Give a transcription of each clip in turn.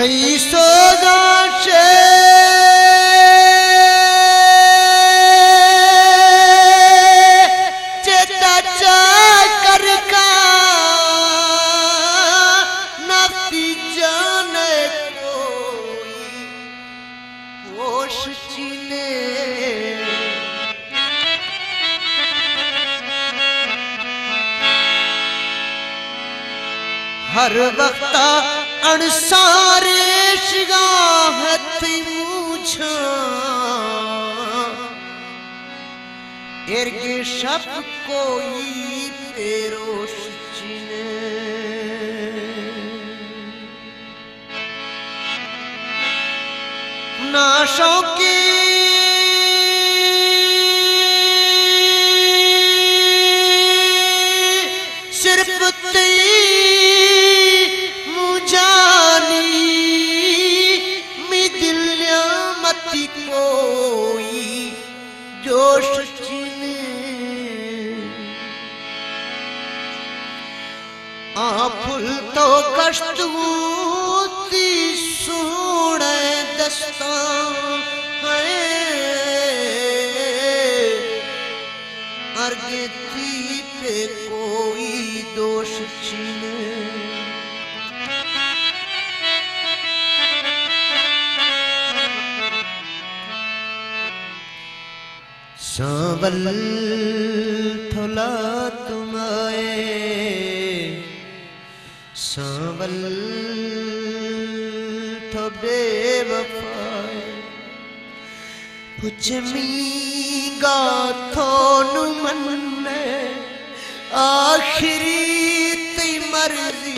थई सोगाशे चेता कर का नफी जाने कोई होश चीने हर वक्त अनसारे शिगाहत मुझा एरगे शब कोई पेरोश चिने नाशों की सिर्फ कोई जोश चिने फुल तो कश्तूती सोने दस्ता है अर्गे थी पे कोई दोष चिने सांवल थोला तुम्हारे सांवल थो बेवफाए पुछमी गाथो नुमन आखिरी ती मर्जी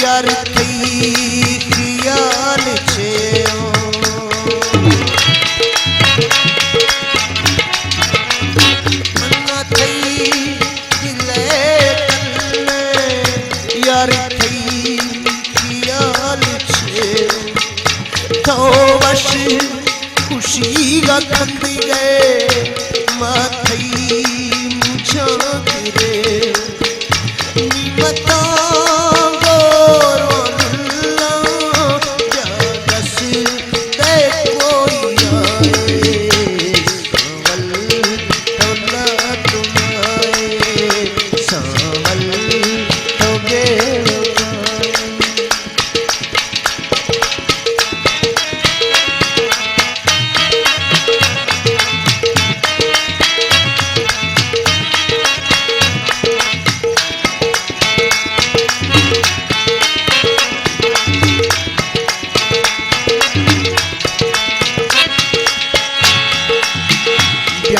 यार थई ख्याल छे मन्ना थई दिले यार थई ख्याल छे तो बस खुशी का खंद गए मां थई मुझा गिरे बता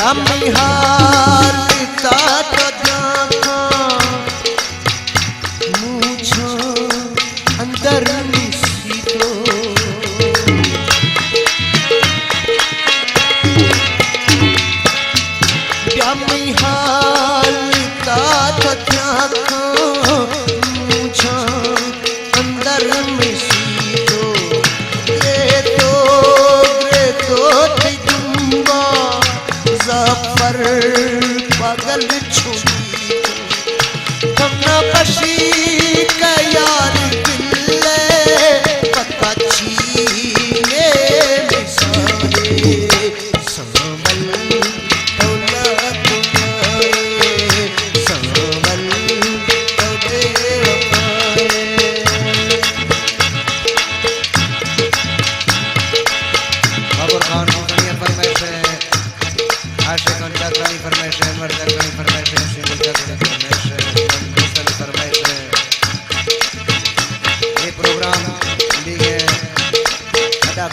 हाल तो देखा मुझो अंदर सीधो हाल तो देखा मुझो अंदर में सीधो ये तो दुम्बा पर पागल छुई थमना पशी का यार दिले पता छीने मिसाले सांवल तौला तुम्हारे सांवल तौले बाबर खान मुसलिम फरमाइश है आशिक अंतररानी फरमाइश है मर्दरानी फरमाइश है सिंगल फरमाइश है मुसल फरमाइश है ये प्रोग्राम लिए अदा